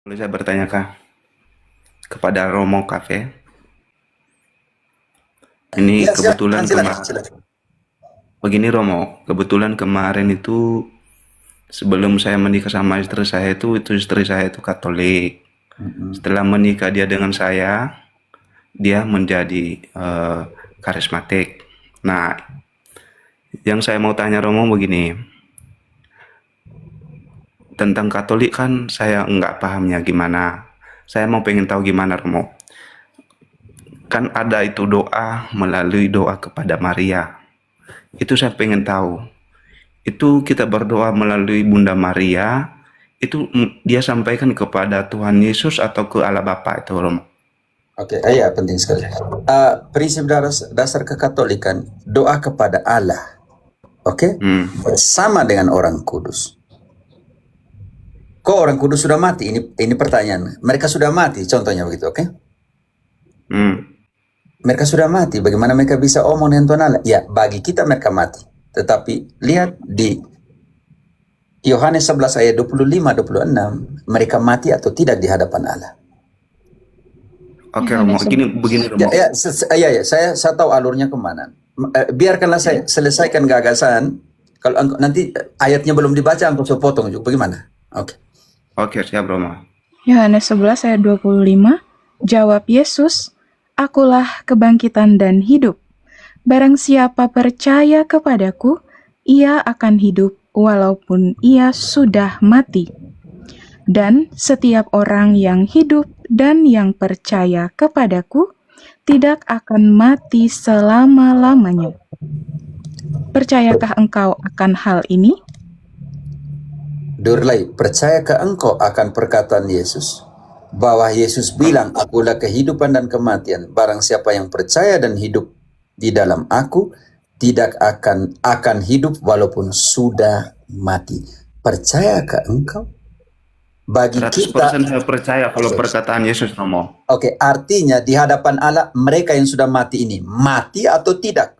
Boleh saya bertanya kepada Romo Cafe? Ini Ya, silakan, kebetulan silakan, kemarin, silakan. begini Romo, kebetulan kemarin itu sebelum saya menikah sama istri saya itu istri saya itu Katolik. Mm-mm. Setelah menikah dia dengan saya, dia menjadi karismatik. Nah, yang saya mau tanya Romo begini, tentang Katolik kan saya nggak pahamnya gimana. Saya mau pengen tahu gimana Romo. Kan ada itu doa melalui doa kepada Maria. Itu saya pengen tahu. Itu kita berdoa melalui Bunda Maria, itu dia sampaikan kepada Tuhan Yesus atau ke Allah Bapa itu Romo. Oke, ya penting sekali. Prinsip dasar kekatolikan, doa kepada Allah, oke, Hmm, bersama dengan orang kudus. Kok orang kudus sudah mati? Ini pertanyaan. Mereka sudah mati, contohnya begitu, oke? hmm. Mereka sudah mati. Bagaimana mereka bisa omong dengan Tuhan Allah? Ya, bagi kita mereka mati. Tetapi lihat di Yohanes 11 ayat 25-26, mereka mati atau tidak di hadapan Allah. Oke Romo, Yohanes begini 11. Romo. Saya tahu alurnya kemana. Biarkanlah saya selesaikan gagasan. Kalau nanti ayatnya belum dibaca, engkau saya potong juga. Bagaimana? Oke. Oke, siap Romo. Yohanes 11 ayat 25. Jawab Yesus, "Akulah kebangkitan dan hidup. Barang siapa percaya kepadaku, ia akan hidup walaupun ia sudah mati. Dan setiap orang yang hidup dan yang percaya kepadaku tidak akan mati selama-lamanya." Percayakah engkau akan hal ini? Durlai, percayakah engkau akan perkataan Yesus? Bahwa Yesus bilang, akulah kehidupan dan kematian. Barang siapa yang percaya dan hidup di dalam aku, tidak akan hidup walaupun sudah mati. Percayakah engkau? Bagi kita, 100% saya percaya kalau perkataan Yesus Romo. oke, artinya di hadapan Allah mereka yang sudah mati ini mati atau tidak?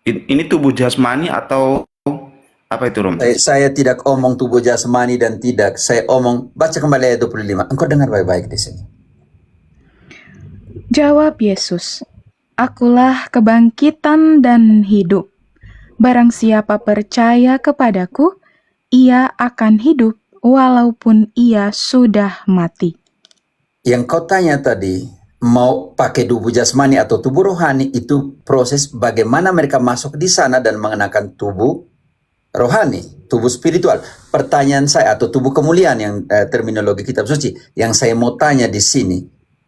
Ini tubuh jasmani atau apa itu Romo? Saya tidak omong tubuh jasmani dan tidak. Saya omong, baca kembali ayat 25. Engkau dengar baik-baik di sini. Jawab Yesus, "Akulah kebangkitan dan hidup. Barang siapa percaya kepadaku, ia akan hidup walaupun ia sudah mati." Yang kau tanya tadi, mau pakai tubuh jasmani atau tubuh rohani, itu proses bagaimana mereka masuk di sana dan mengenakan tubuh rohani, tubuh spiritual. Pertanyaan saya, atau tubuh kemuliaan yang terminologi kitab suci, yang saya mau tanya di sini,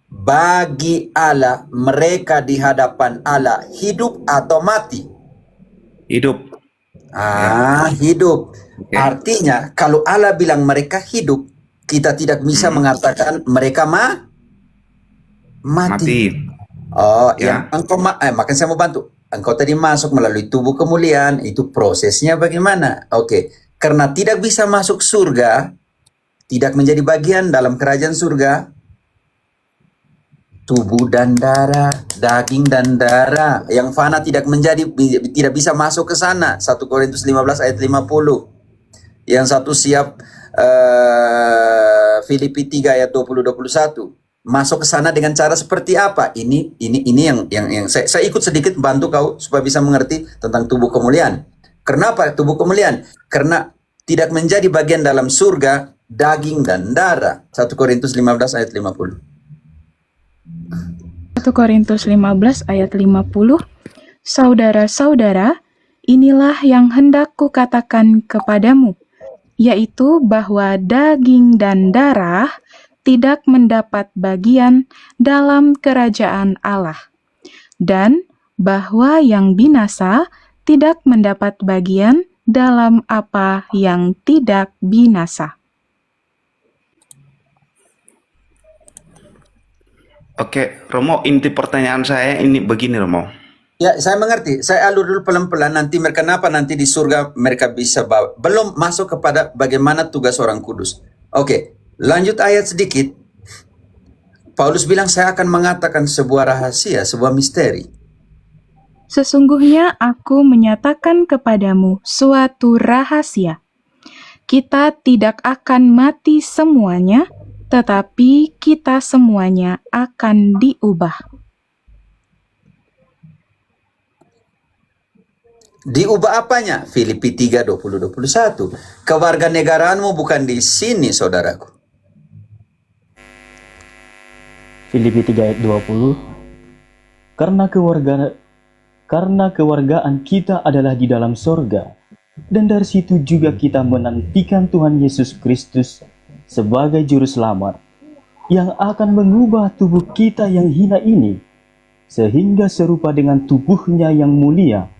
bagi Allah, mereka di hadapan Allah hidup atau mati? Hidup. Ya, Hidup. oke. Artinya, kalau Allah bilang mereka hidup, kita tidak bisa mengatakan mereka mati. Mati. Oh, yang Ya. engkau makanya saya mau bantu. Engkau tadi masuk melalui tubuh kemuliaan, itu prosesnya bagaimana? Oke, karena tidak bisa masuk surga, tidak menjadi bagian dalam kerajaan surga, tubuh dan darah, daging dan darah, yang fana tidak bisa masuk ke sana. 1 Korintus 15 ayat 50. Yang satu siap Filipi 3 ayat 20-21. Masuk ke sana dengan cara seperti apa? Ini yang saya ikut sedikit bantu kau supaya bisa mengerti tentang tubuh kemuliaan. Kenapa tubuh kemuliaan? Karena tidak menjadi bagian dalam surga daging dan darah. 1 Korintus 15 ayat 50. 1 Korintus 15 ayat 50. Saudara-saudara, inilah yang hendak kukatakan kepadamu, yaitu bahwa daging dan darah tidak mendapat bagian dalam kerajaan Allah, dan bahwa yang binasa tidak mendapat bagian dalam apa yang tidak binasa. Oke, Romo, inti pertanyaan saya ini begini Romo. Ya, saya mengerti. Saya alur dulu pelan-pelan. Nanti mereka kenapa nanti di surga mereka bisa bawa. Belum masuk kepada bagaimana tugas orang kudus. Oke, lanjut ayat sedikit. Paulus bilang, saya akan mengatakan sebuah rahasia, sebuah misteri. Sesungguhnya aku menyatakan kepadamu suatu rahasia. kita tidak akan mati semuanya, tetapi kita semuanya akan diubah. Diubah apanya? Filipi 3, 20-21. Kewarganegaraanmu bukan di sini, saudaraku. Filipi 3 ayat 20. Karena kewargaan kita adalah di dalam sorga, dan dari situ juga kita menantikan Tuhan Yesus Kristus sebagai juru selamat, yang akan mengubah tubuh kita yang hina ini, sehingga serupa dengan tubuhnya yang mulia,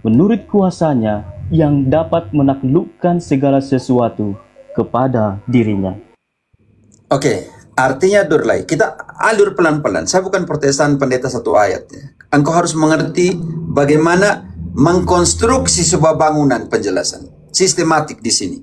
menurut kuasanya yang dapat menaklukkan segala sesuatu kepada dirinya. Oke, artinya Durlai, kita alur pelan-pelan. Saya bukan Protestan pendeta satu ayat. Engkau harus mengerti bagaimana mengkonstruksi sebuah bangunan penjelasan. Sistematik di sini.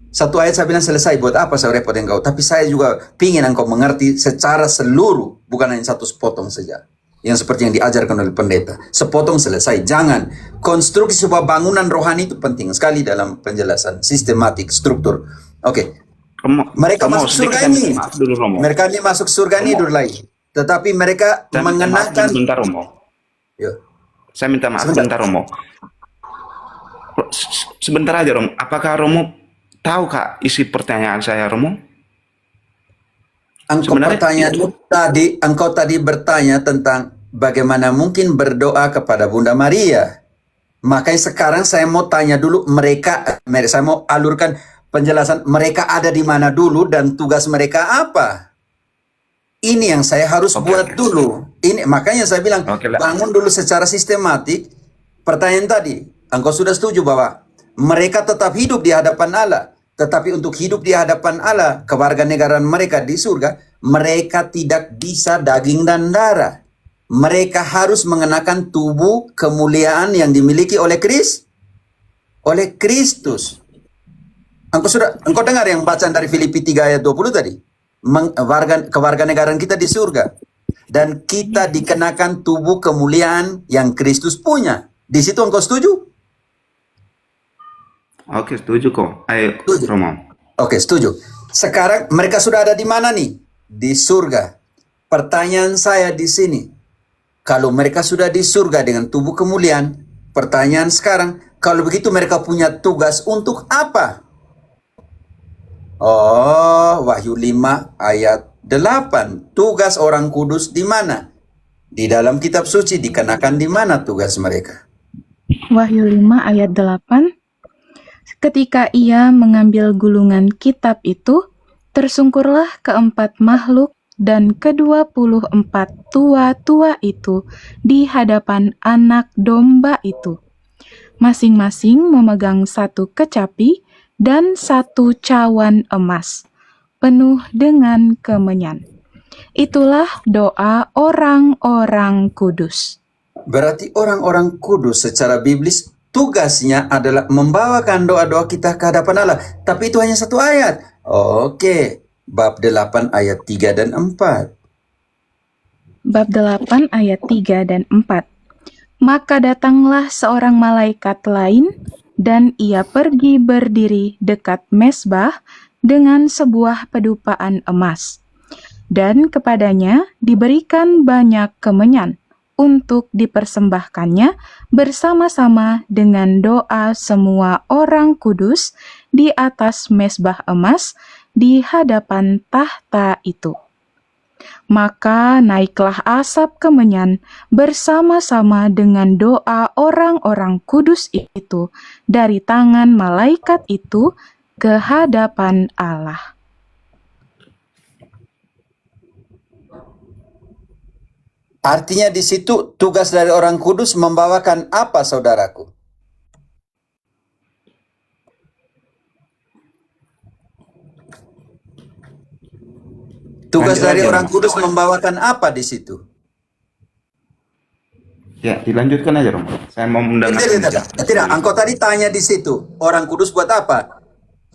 Satu ayat saya bilang selesai, buat apa saya repot engkau? Tapi saya juga ingin engkau mengerti secara seluruh, bukan hanya satu sepotong saja. Yang seperti yang diajarkan oleh pendeta. Sepotong selesai. Jangan. Konstruksi sebuah bangunan rohani itu penting sekali dalam penjelasan. Sistematik, struktur. Oke. Mereka Romo, masuk sedikit surga saya ini. minta maaf dulu, Romo. Mereka ini masuk surga ini Durlai. Tetapi mereka Saya minta maaf mengenakan. sebentar, Romo. Yo. Saya minta maaf Sebentar. sebentar, Romo. Sebentar aja, Romo. Apakah Romo tahu, Kak, isi pertanyaan saya, Romo? Sebenarnya Engkau tadi bertanya tentang bagaimana mungkin berdoa kepada Bunda Maria. Makanya sekarang saya mau tanya dulu saya mau alurkan penjelasan mereka ada di mana dulu dan tugas mereka apa. Ini yang saya harus buat dulu. Ini makanya saya bilang bangun dulu secara sistematik. Pertanyaan tadi, engkau sudah setuju bahwa mereka tetap hidup di hadapan Allah. Tetapi untuk hidup di hadapan Allah, kewarganegaraan mereka di surga, mereka tidak bisa daging dan darah. Mereka harus mengenakan tubuh kemuliaan yang dimiliki oleh Kristus. Engkau dengar yang bacaan dari Filipi 3 ayat 20 tadi? Kewarganegaraan kita di surga. Dan kita dikenakan tubuh kemuliaan yang Kristus punya. Di situ engkau setuju? Oke, setuju kok. Ayo, Romo. Oke, setuju. Sekarang mereka sudah ada di mana nih? Di surga. Pertanyaan saya di sini. Kalau mereka sudah di surga dengan tubuh kemuliaan, pertanyaan sekarang, kalau begitu mereka punya tugas untuk apa? Oh, Wahyu 5 ayat 8. Tugas orang kudus di mana? Di dalam kitab suci dikenakan di mana tugas mereka? Wahyu 5 ayat 8. Ketika ia mengambil gulungan kitab itu, tersungkurlah keempat makhluk dan ke-24 tua-tua itu di hadapan anak domba itu. Masing-masing memegang satu kecapi dan satu cawan emas, penuh dengan kemenyan. Itulah doa orang-orang kudus. Berarti orang-orang kudus secara biblis tugasnya adalah membawakan doa-doa kita ke hadapan Allah. Tapi itu hanya satu ayat. Oke, bab 8 ayat 3 dan 4. Bab 8 ayat 3 dan 4. Maka datanglah seorang malaikat lain, dan ia pergi berdiri dekat mezbah dengan sebuah pedupaan emas. Dan kepadanya diberikan banyak kemenyan untuk dipersembahkannya bersama-sama dengan doa semua orang kudus di atas mezbah emas di hadapan tahta itu. Maka naiklah asap kemenyan bersama-sama dengan doa orang-orang kudus itu dari tangan malaikat itu ke hadapan Allah. Artinya di situ tugas dari orang kudus membawakan apa, saudaraku? Tugas dari orang kudus membawakan apa di situ? Ya, dilanjutkan aja, Romo. Saya mau mendengarkan. Tidak, engkau tadi tanya di situ, orang kudus buat apa?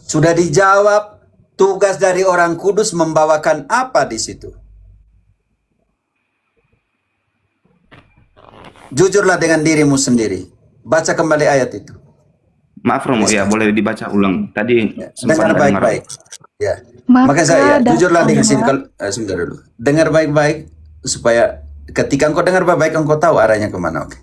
Sudah dijawab, tugas dari orang kudus membawakan apa di situ? Jujurlah dengan dirimu sendiri. Baca kembali ayat itu. Maaf Romo, ya Rizka. boleh dibaca ulang. Tadi sempat Dengar nggak dengar. baik-baik. Ya. Maka Maka saya jujurlah dengan sini datanglah kalau sebentar dulu. Dengar baik-baik supaya ketika engkau dengar baik-baik engkau tahu arahnya kemana. Oke.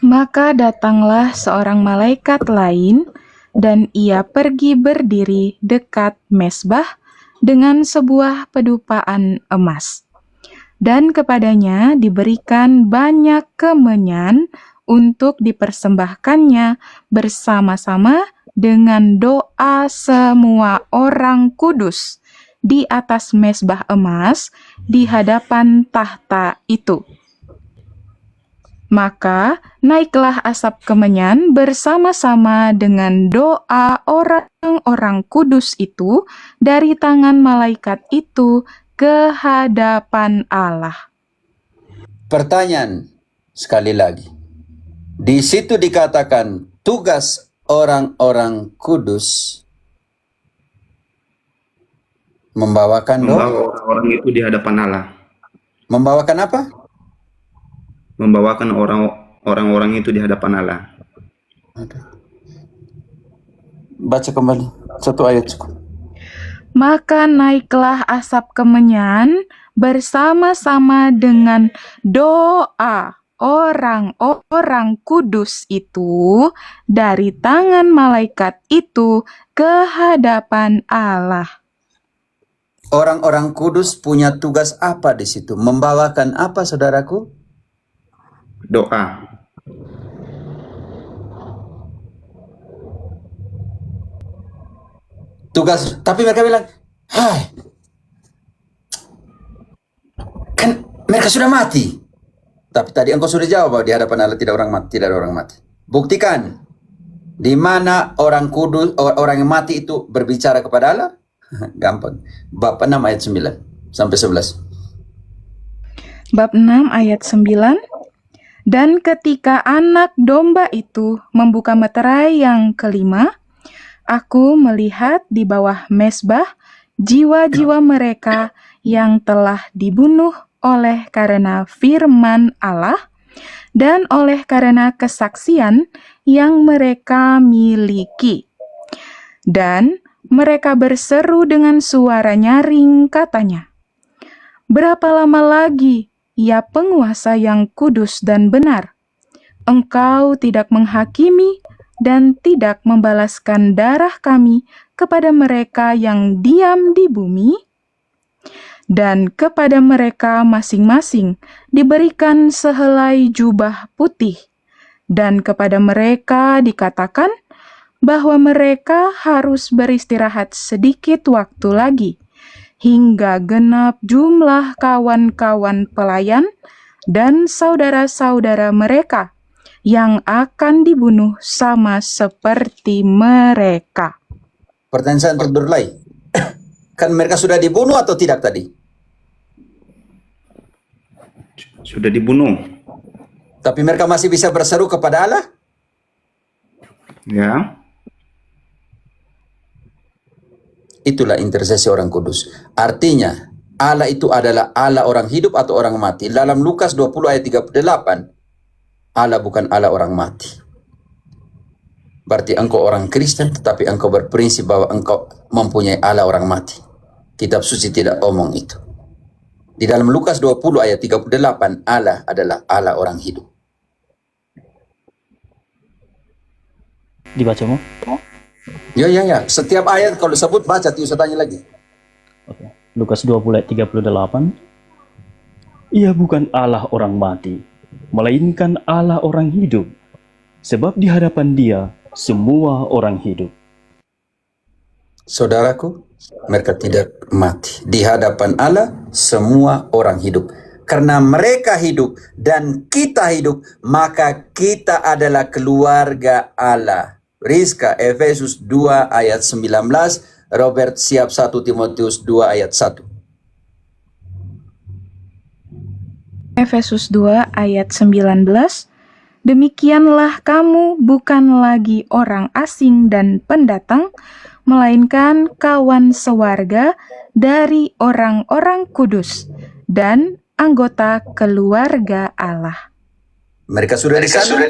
Maka datanglah seorang malaikat lain, dan ia pergi berdiri dekat mezbah dengan sebuah pedupaan emas. Dan kepadanya diberikan banyak kemenyan untuk dipersembahkannya bersama-sama dengan doa semua orang kudus di atas mezbah emas di hadapan tahta itu. Maka naiklah asap kemenyan bersama-sama dengan doa orang-orang kudus itu dari tangan malaikat itu ke hadapan Allah. Pertanyaan sekali lagi. Di situ dikatakan tugas orang-orang kudus membawakan doa. Membawa orang-orang itu di hadapan Allah. Membawakan apa? Membawakan orang-orang itu di hadapan Allah. Baca kembali. Satu ayat cukup. Maka naiklah asap kemenyan bersama-sama dengan doa orang-orang kudus itu dari tangan malaikat itu ke hadapan Allah. Orang-orang kudus punya tugas apa di situ? Membawakan apa, saudaraku? Doa. Tugas, tapi mereka bilang, hai, kan mereka sudah mati. Tapi tadi engkau sudah jawab bahwa di hadapan Allah tidak ada orang mati. Buktikan di mana orang kudus, orang yang mati itu berbicara kepada Allah. Gampang. Bab 6 ayat 9 sampai 11. Bab 6 ayat 9. Dan ketika anak domba itu membuka meterai yang kelima, aku melihat di bawah mezbah jiwa-jiwa mereka yang telah dibunuh oleh karena firman Allah dan oleh karena kesaksian yang mereka miliki. Dan mereka berseru dengan suara nyaring katanya, "Berapa lama lagi, ya penguasa yang kudus dan benar, engkau tidak menghakimi dan tidak membalaskan darah kami kepada mereka yang diam di bumi?" Dan kepada mereka masing-masing diberikan sehelai jubah putih, dan kepada mereka dikatakan bahwa mereka harus beristirahat sedikit waktu lagi, hingga genap jumlah kawan-kawan pelayan dan saudara-saudara mereka yang akan dibunuh sama seperti mereka. Pertanyaan saya untuk Durlai. Kan mereka sudah dibunuh atau tidak tadi? Sudah dibunuh. Tapi mereka masih bisa berseru kepada Allah? Ya. Itulah intercesi orang kudus. Artinya, Allah itu adalah Allah orang hidup atau orang mati. Dalam Lukas 20 ayat 38, Allah bukan Allah orang mati. Berarti engkau orang Kristen, tetapi engkau berprinsip bahwa engkau mempunyai Allah orang mati. Kitab suci tidak omong itu. Di dalam Lukas 20 ayat 38, Allah adalah Allah orang hidup. Dibaca mau? Ya. Setiap ayat kalau disebut baca, tidak usah tanya lagi. Oke. Lukas 20 ayat 38. Ia bukan Allah orang mati, melainkan Allah orang hidup. Sebab di hadapan Dia semua orang hidup. Saudaraku, mereka tidak mati. Di hadapan Allah semua orang hidup. Karena mereka hidup dan kita hidup, maka kita adalah keluarga Allah. Rizka, Efesus 2 ayat 19, Robert siap 1 Timotius 2 ayat 1. Efesus 2 ayat 19, demikianlah kamu bukan lagi orang asing dan pendatang, melainkan kawan sewarga dari orang-orang kudus dan anggota keluarga Allah. Mereka sudah di sana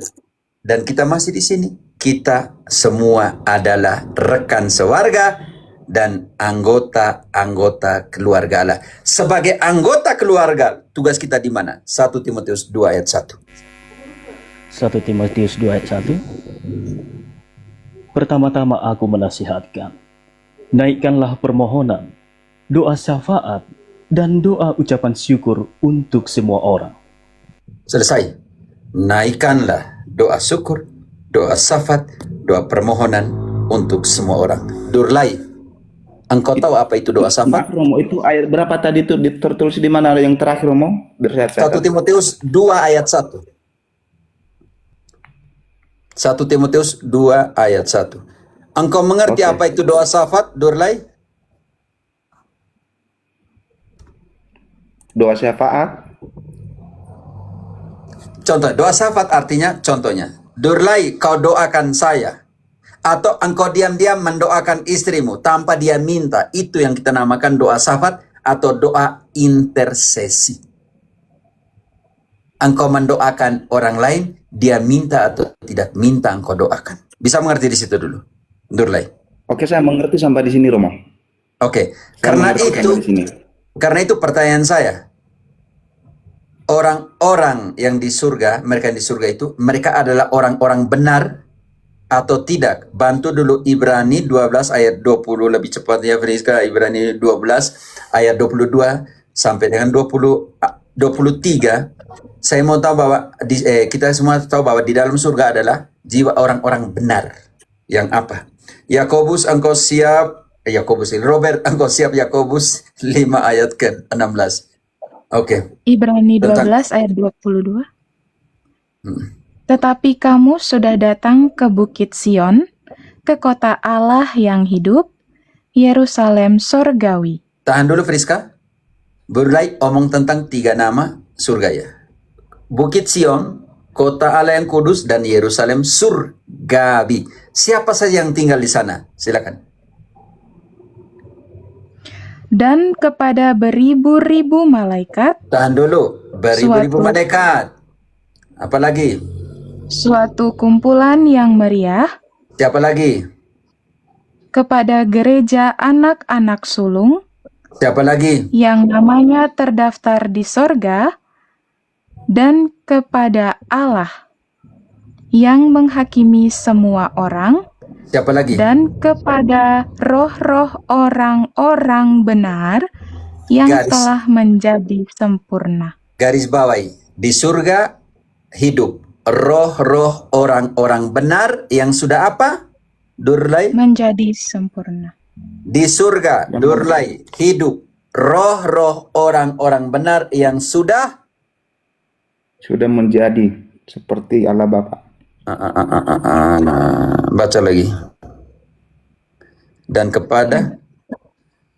dan kita masih di sini. kita semua adalah rekan sewarga dan anggota-anggota keluarga Allah. Sebagai anggota keluarga, tugas kita di mana? 1 Timotius 2 ayat 1. 1 Timotius 2 ayat 1. Pertama-tama aku menasihatkan, naikkanlah permohonan, doa syafaat, dan doa ucapan syukur untuk semua orang. Selesai. Naikkanlah doa syukur, doa syafaat, doa permohonan untuk semua orang. Durlai, engkau tahu apa itu doa syafaat? Maaf Romo, itu ayat berapa tadi itu tertulis di mana yang terakhir Romo? 1 Timotius 2 ayat 1. 1 Timotius 2 ayat 1. Engkau mengerti Oke. apa itu doa syafaat, Durlai? Doa syafaat. Contoh, doa syafaat artinya contohnya, Durlai, kau doakan saya. Atau engkau diam-diam mendoakan istrimu tanpa dia minta. Itu yang kita namakan doa syafaat atau doa intersesi. Engkau mendoakan orang lain, dia minta atau tidak minta engkau doakan. Bisa mengerti di situ dulu, Durlai? Oke, saya mengerti sampai di sini Romo. Oke, Saya karena mengerti itu sampai di sini. Karena itu pertanyaan saya, orang-orang yang di surga, mereka yang di surga itu, mereka adalah orang-orang benar atau tidak? Bantu dulu Ibrani 12 ayat 20 lebih cepat ya Friska. Ibrani 12 ayat 22 sampai dengan 23. Saya mau tahu bahwa kita semua tahu bahwa di dalam surga adalah jiwa orang-orang benar. Yang apa? Yakobus engkau siap, Robert engkau siap Yakobus 5 ayat ke-16. Oke. Ibrani Tentang- 12 ayat 22. Tetapi kamu sudah datang ke Bukit Sion, ke kota Allah yang hidup, Yerusalem sorgawi. Tahan dulu Friska. Burlai omong tentang 3 nama surga ya. Bukit Sion, kota Allah yang kudus, dan Yerusalem surgawi. Siapa saja yang tinggal di sana? Silakan. Dan kepada beribu-ribu malaikat, Tahan dulu. Beribu-ribu Suatu- malaikat. Apalagi? suatu kumpulan yang meriah, Siapa lagi? kepada gereja anak-anak sulung, Siapa lagi? yang namanya terdaftar di sorga, dan kepada Allah yang menghakimi semua orang, Siapa lagi? dan kepada roh-roh orang-orang benar yang Garis. telah menjadi sempurna. Garis bawahi. Di surga hidup roh-roh orang-orang benar yang sudah apa? Durlai? Menjadi sempurna. Di surga, Durlai, hidup roh-roh orang-orang benar yang sudah menjadi seperti Allah Bapa. Nah, baca lagi.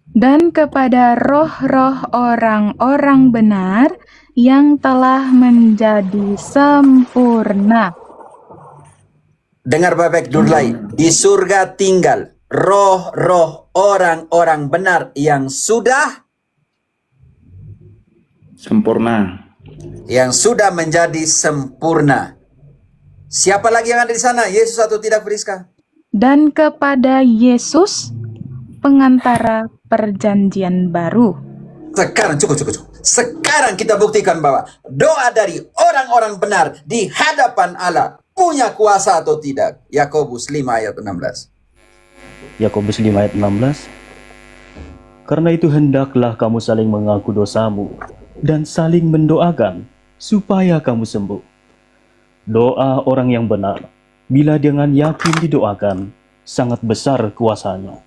Dan kepada roh-roh orang-orang benar yang telah menjadi sempurna. dengar baik Durlai, di surga tinggal roh-roh orang-orang benar yang sudah Sempurna. menjadi sempurna. Siapa lagi yang ada di sana? Yesus atau tidak, Friska? Dan kepada Yesus, pengantara perjanjian baru. Sekarang cukup. Sekarang kita buktikan bahwa doa dari orang-orang benar di hadapan Allah punya kuasa atau tidak. Yakobus 5 ayat 16. Yakobus 5 ayat 16. Karena itu hendaklah kamu saling mengaku dosamu dan saling mendoakan supaya kamu sembuh. Doa orang yang benar, bila dengan yakin didoakan, sangat besar kuasanya.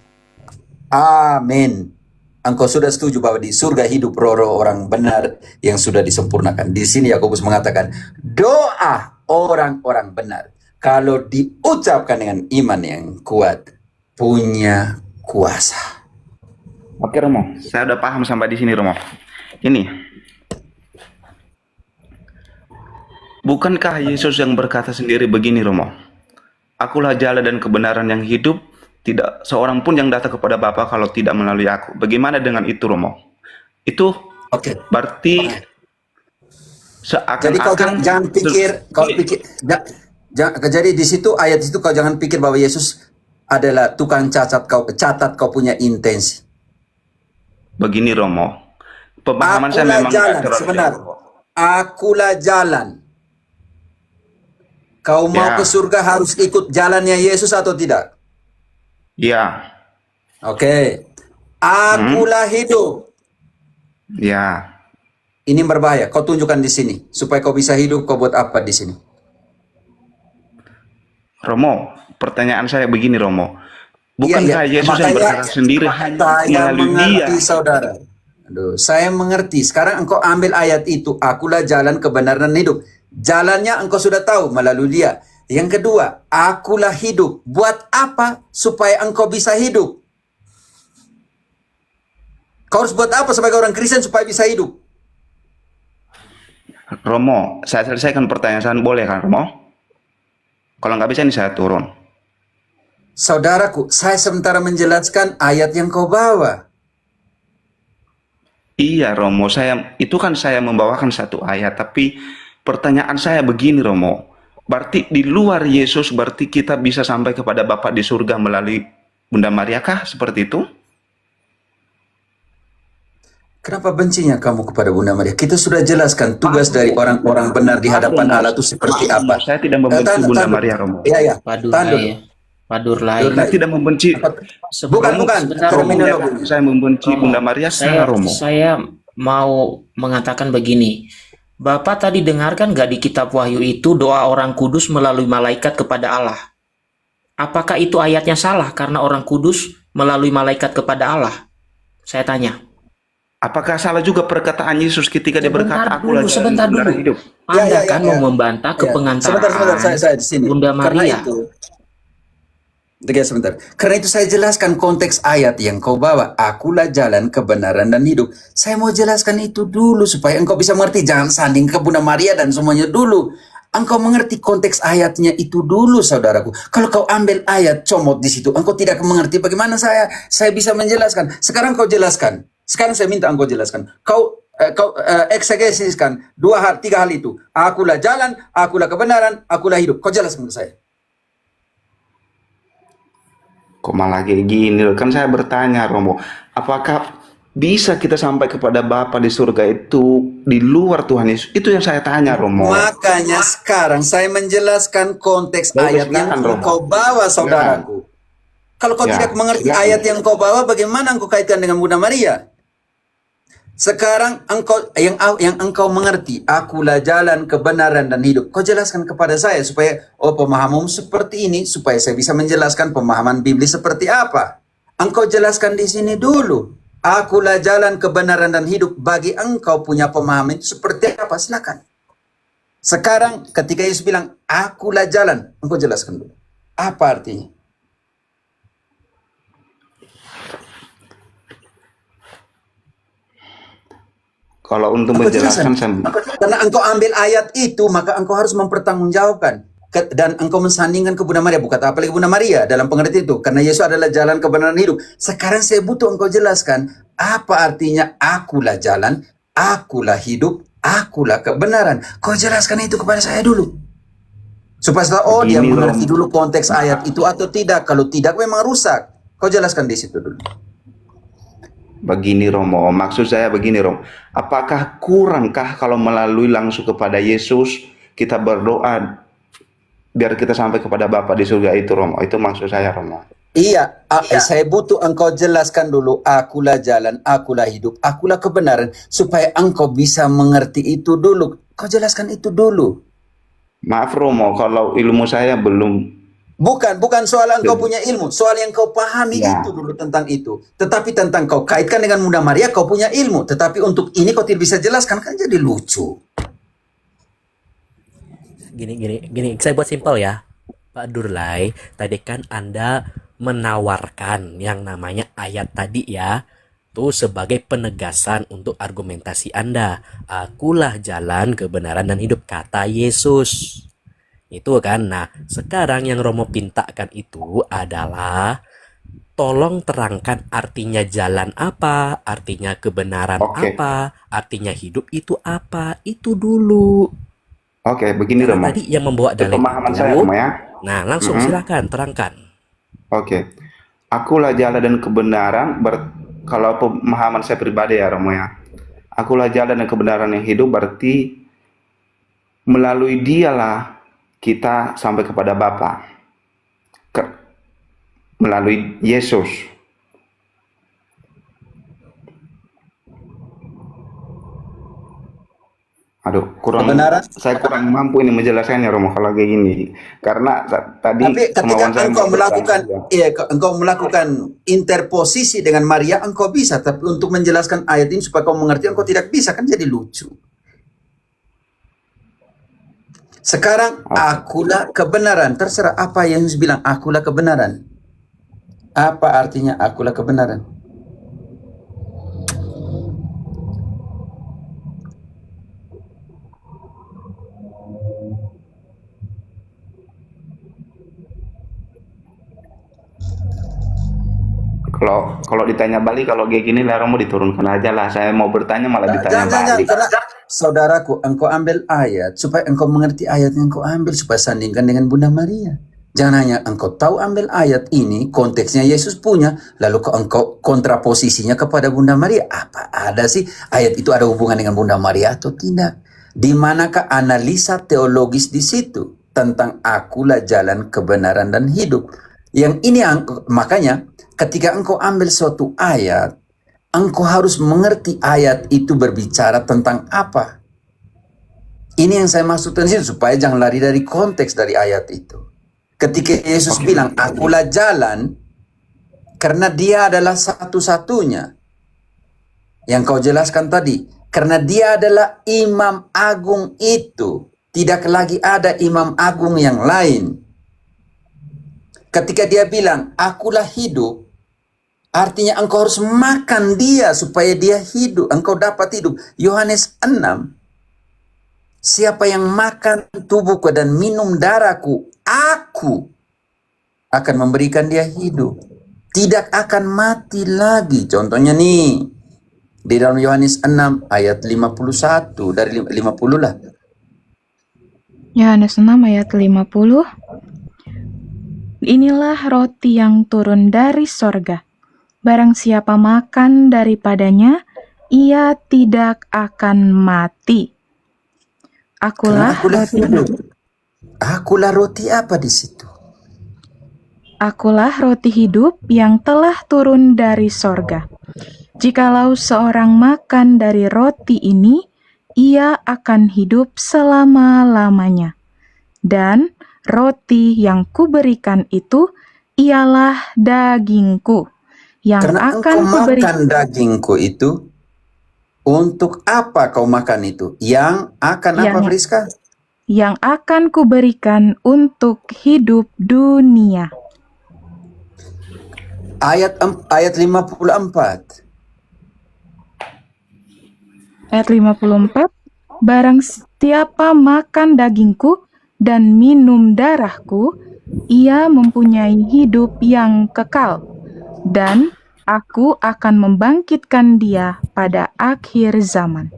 Amin. Engkau sudah setuju bahwa di surga hidup roh-roh orang benar yang sudah disempurnakan. Di sini Yakobus mengatakan, doa orang-orang benar kalau diucapkan dengan iman yang kuat punya kuasa. Oke Romo, saya udah paham sampai di sini Romo. Ini, bukankah Yesus yang berkata sendiri begini Romo? Akulah jalan dan kebenaran yang hidup, tidak seorang pun yang datang kepada Bapa kalau tidak melalui aku. Bagaimana dengan itu Romo? Itu Oke. berarti Jadi kau seakan-akan jangan pikir, Jadi di situ ayat itu kau jangan pikir bahwa Yesus adalah tukang catat kau punya intensi. Begini Romo, pemahaman saya Akulah memang nggak jalan, terlalu sebentar. jauh. Akulah jalan. Kau mau Ya. ke surga harus ikut jalannya Yesus atau tidak? Ya, Oke. Akulah hidup. ya. Ini berbahaya. Kau tunjukkan di sini supaya kau bisa hidup. Kau buat apa di sini? Romo, pertanyaan saya begini Romo. Iya, Bukankah Yesus yang berkata sendiri hanya saya melalui mengerti, Dia? saudara. Aduh, saya mengerti. Sekarang engkau ambil ayat itu. Akulah jalan kebenaran dan hidup. Jalannya engkau sudah tahu melalui Dia. Yang kedua, akulah hidup. Buat apa supaya engkau bisa hidup? Kau harus buat apa sebagai orang Kristen supaya bisa hidup? Romo, saya selesaikan pertanyaan saya, boleh kan Romo? Kalau nggak bisa ini saya turun. Saudaraku, saya sementara menjelaskan ayat yang kau bawa. Iya Romo, itu kan saya membawakan satu ayat, tapi pertanyaan saya begini Romo. Berarti di luar Yesus berarti kita bisa sampai kepada Bapa di surga melalui Bunda Maria kah? Seperti itu? Kenapa bencinya kamu kepada Bunda Maria? Kita sudah jelaskan tugas dari orang-orang benar di hadapan Allah itu seperti apa. Saya tidak membenci Bunda Maria Romo. Iya, iya. Padurlai. Saya tidak membenci. Bukan, Sebentar, terminologi. Saya membenci Bunda Maria Saya, secara Romo. saya mau mengatakan begini. Bapak tadi dengarkan gak di kitab Wahyu itu doa orang kudus melalui malaikat kepada Allah? Apakah itu ayatnya salah karena orang kudus melalui malaikat kepada Allah? Saya tanya. Apakah salah juga perkataan Yesus ketika dia berkata, "Akulah jalan Sebentar kebenaran dulu. hidup"? Anda Ya. mau membantah Ya. kepengantaraan Sebentar, saya di sini. Bunda Karena Maria. itu, sebentar. Karena itu saya jelaskan konteks ayat yang kau bawa. Akulah jalan kebenaran dan hidup. Saya mau jelaskan itu dulu supaya engkau bisa mengerti. Jangan sanding ke Bunda Maria dan semuanya dulu. Engkau mengerti konteks ayatnya itu dulu, saudaraku. Kalau kau ambil ayat comot di situ, engkau tidak mengerti bagaimana saya bisa menjelaskan. Sekarang kau jelaskan. Sekarang saya minta engkau jelaskan. Kau eksegesiskan tiga hal itu. Akulah jalan, akulah kebenaran, akulah hidup. Kau jelaskan ke saya. Kok malah kayak gini? Kan saya bertanya Romo, apakah bisa kita sampai kepada Bapa di surga itu di luar Tuhan Yesus? Itu yang saya tanya Romo. Makanya sekarang saya menjelaskan konteks Bagus, ayat yang silakan, Romo. kau bawa, saudaraku. Kalau kau Ya, tidak mengerti silakan. ayat yang kau bawa, bagaimana engkau kaitkan dengan Bunda Maria? Sekarang yang engkau mengerti, akulah jalan kebenaran dan hidup. Kau jelaskan kepada saya supaya pemahamanmu seperti ini, supaya saya bisa menjelaskan pemahaman Bibli seperti apa. Engkau jelaskan di sini dulu. Akulah jalan kebenaran dan hidup. Bagi engkau punya pemahaman itu seperti apa? Silakan. Sekarang ketika Yesus bilang, akulah jalan, engkau jelaskan dulu. Apa artinya? Kalau untuk Engkau menjelaskan, jelaskan. Karena engkau ambil ayat itu, maka engkau harus mempertanggungjawabkan. Dan engkau mensandingkan ke Bunda Maria. Bukan apalagi Bunda Maria dalam pengertian itu. Karena Yesus adalah jalan kebenaran hidup. Sekarang saya butuh engkau jelaskan. Apa artinya akulah jalan, akulah hidup, akulah kebenaran. Kau jelaskan itu kepada saya dulu. Supaya setelah, dia Begini, mengerti Rom. dulu konteks ayat itu atau tidak. Kalau tidak memang rusak. Kau jelaskan di situ dulu. begini Romo, maksud saya begini Romo, apakah kurangkah kalau melalui langsung kepada Yesus kita berdoa biar kita sampai kepada Bapa di surga itu Romo? Itu maksud saya Romo. Iya, saya butuh engkau jelaskan dulu. Akulah jalan, akulah hidup, akulah kebenaran. Supaya engkau bisa mengerti itu dulu. Kau jelaskan itu dulu. Maaf Romo, kalau ilmu saya belum. Bukan soal engkau punya ilmu. Soal yang kau pahami Ya. itu dulu tentang itu. Tetapi tentang kau kaitkan dengan Bunda Maria, kau punya ilmu. Tetapi untuk ini kau tidak bisa jelaskan, kan jadi lucu. Gini, saya buat simpel ya, Pak Durlai. Tadi kan Anda menawarkan yang namanya ayat tadi ya, tuh sebagai penegasan untuk argumentasi Anda. Akulah jalan kebenaran dan hidup, kata Yesus. Itu kan. Nah, sekarang yang Romo pintakan itu adalah tolong terangkan artinya jalan apa, artinya kebenaran Oke. apa, artinya hidup itu apa. Itu dulu. Oke, begini Karena Romo. tadi yang membawa dalil Pemahaman saya itu, Romo ya. nah langsung silakan terangkan. Oke. Akulah jalan dan kebenaran. Kalau pemahaman saya pribadi ya Romo ya. Akulah jalan dan kebenaran yang hidup, berarti melalui dialah kita sampai kepada Bapa. Melalui Yesus. Aduh, Kebenaran. saya kurang mampu ini menjelaskannya Romo kalau kayak gini. Karena tadi Tapi ketika kemauan saya engkau mau melakukan, bertanya. iya, engkau melakukan interposisi dengan Maria, engkau bisa. Tapi untuk menjelaskan ayat ini supaya kau mengerti, engkau tidak bisa, kan jadi lucu. Sekarang akulah kebenaran. Terserah apa yang Yesus bilang, akulah kebenaran. Apa artinya akulah kebenaran? Kalau ditanya balik, kalau kayak gini lah Romo diturunkan aja lah. Saya mau bertanya malah ditanya Jangan, balik. karena saudaraku, engkau ambil ayat supaya engkau mengerti ayat yang engkau ambil supaya sandingkan dengan Bunda Maria. Jangan hanya engkau tahu ambil ayat ini, konteksnya Yesus punya, lalu engkau kontraposisinya kepada Bunda Maria. Apa ada sih ayat itu ada hubungan dengan Bunda Maria atau tidak? Di manakah analisa teologis di situ tentang akulah jalan kebenaran dan hidup? Yang ini makanya ketika engkau ambil suatu ayat, engkau harus mengerti ayat itu berbicara tentang apa. Ini yang saya maksudkan di situ, supaya jangan lari dari konteks dari ayat itu. Ketika Yesus bilang, akulah jalan, karena dia adalah satu-satunya. Yang kau jelaskan tadi, karena dia adalah imam agung itu. Tidak lagi ada imam agung yang lain. Ketika dia bilang, akulah hidup, artinya engkau harus makan dia supaya dia hidup. Engkau dapat hidup. Yohanes 6. Siapa yang makan tubuhku dan minum darahku, aku akan memberikan dia hidup. Tidak akan mati lagi. Contohnya nih, di dalam Yohanes 6 ayat 51, dari 50 lah. Yohanes 6 ayat 50. Inilah roti yang turun dari sorga. Barang siapa makan daripadanya, ia tidak akan mati. Akulah roti hidup. Akulah roti apa di situ? Akulah roti hidup yang telah turun dari sorga. Jikalau seorang makan dari roti ini, ia akan hidup selama-lamanya. Dan roti yang kuberikan itu ialah dagingku, yang Karena akan engkau kuberikan. makan dagingku itu, untuk apa kau makan itu? Yang akan apa, Yang- Friska? Yang akan kuberikan untuk hidup dunia. Ayat 54. Ayat 54, barang siapa makan dagingku dan minum darahku, ia mempunyai hidup yang kekal, dan aku akan membangkitkan dia pada akhir zaman.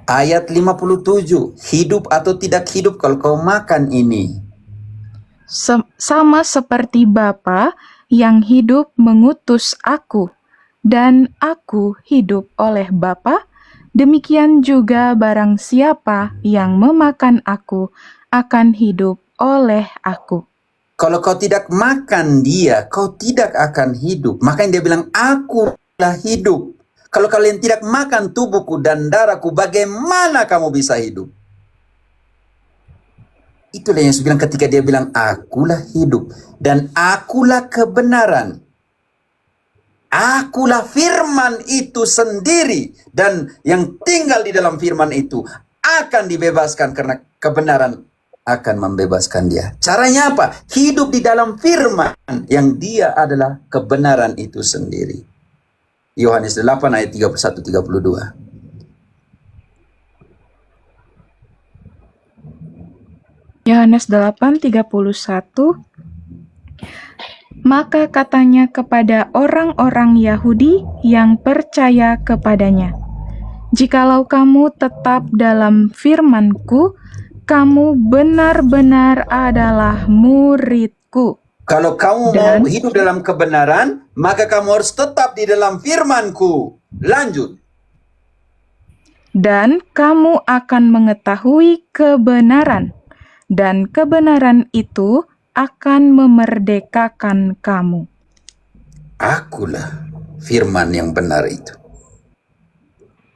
Ayat 57. Hidup atau tidak hidup kalau kau makan ini? Sama seperti Bapa yang hidup mengutus aku, dan aku hidup oleh Bapa, demikian juga barang siapa yang memakan aku akan hidup oleh aku. Kalau kau tidak makan dia, kau tidak akan hidup. Makanya dia bilang, akulah hidup. Kalau kalian tidak makan tubuhku dan darahku, bagaimana kamu bisa hidup? Itulah yang Yesus bilang ketika dia bilang, akulah hidup dan akulah kebenaran. Akulah firman itu sendiri, dan yang tinggal di dalam firman itu akan dibebaskan karena kebenaran akan membebaskan dia. Caranya apa? Hidup di dalam firman yang dia adalah kebenaran itu sendiri. Yohanes 8 ayat 31-32. Yohanes 8:31. Maka katanya kepada orang-orang Yahudi yang percaya kepadanya, jikalau kamu tetap dalam firman-Ku, kamu benar-benar adalah muridku. Kalau kamu Dan- mau hidup dalam kebenaran, maka kamu harus tetap di dalam firman-Ku. Lanjut. Dan kamu akan mengetahui kebenaran, dan kebenaran itu akan memerdekakan kamu. Akulah firman yang benar itu.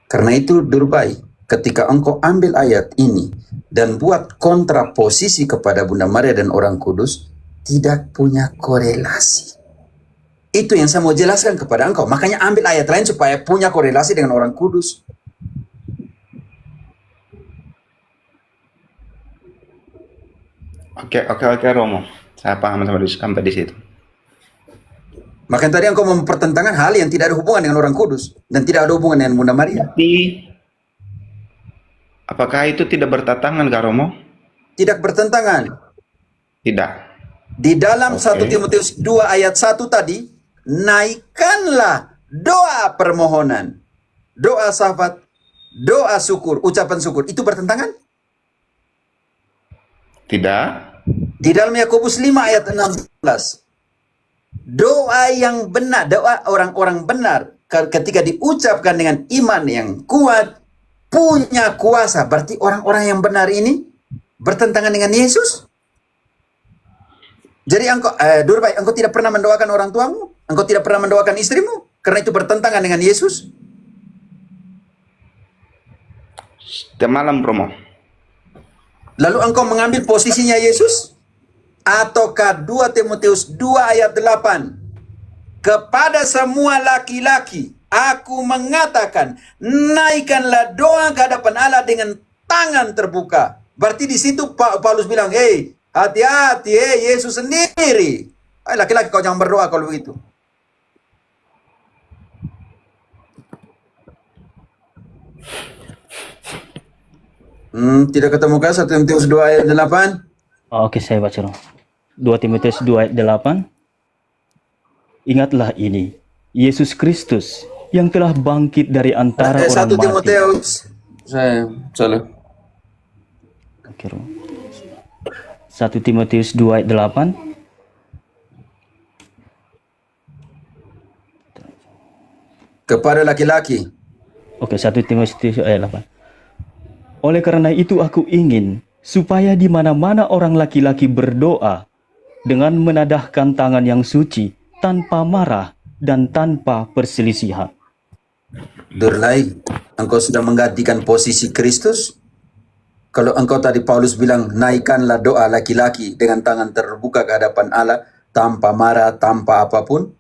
Karena itu, Durbai, ketika engkau ambil ayat ini dan buat kontraposisi kepada Bunda Maria dan Orang Kudus, tidak punya korelasi. Itu yang saya mau jelaskan kepada engkau. Makanya ambil ayat lain supaya punya korelasi dengan Orang Kudus. Oke, Romo. Saya paham sampai di situ. Makanya tadi engkau mempertentangkan hal yang tidak ada hubungan dengan Orang Kudus dan tidak ada hubungan dengan Bunda Maria. Tapi, apakah itu tidak bertentangan, Kak Romo? Tidak bertentangan. Tidak. Di dalam Oke. 1 Timotius 2 ayat 1 tadi, naikkanlah doa permohonan, doa syafaat, doa syukur, ucapan syukur. Itu bertentangan? Tidak. Di dalam Yakobus 5 ayat 16, doa yang benar, doa orang-orang benar, ketika diucapkan dengan iman yang kuat, punya kuasa. Berarti orang-orang yang benar ini bertentangan dengan Yesus? Jadi engkau, Durbai, engkau tidak pernah mendoakan orang tuamu? Engkau tidak pernah mendoakan istrimu? Karena itu bertentangan dengan Yesus? Setiap malam, Romo. Lalu engkau mengambil posisinya Yesus? Ataukah 2 Timotius 2 ayat 8? Kepada semua laki-laki, aku mengatakan, naikkanlah doa ke hadapan Allah dengan tangan terbuka. Berarti di situ Paulus bilang, hey, hati-hati, Yesus sendiri. Laki-laki kau jangan berdoa kalau begitu. Tidak ketemu kan 1 Timotius 2 ayat 8? Oke, saya baca dong. 2 Timotius 2 ayat 8. Ingatlah ini, Yesus Kristus yang telah bangkit dari antara 1 orang mati. Timotius. Saya salah. Oke, Rom. 1 Timotius 2 ayat 8. Kepada laki-laki. Oke, 1 Timotius ayat 8. Oleh karena itu aku ingin supaya di mana-mana orang laki-laki berdoa dengan menadahkan tangan yang suci, tanpa marah dan tanpa perselisihan. Durlai, engkau sudah menggantikan posisi Kristus? Kalau engkau tadi Paulus bilang, naikkanlah doa laki-laki dengan tangan terbuka ke hadapan Allah, tanpa marah, tanpa apapun.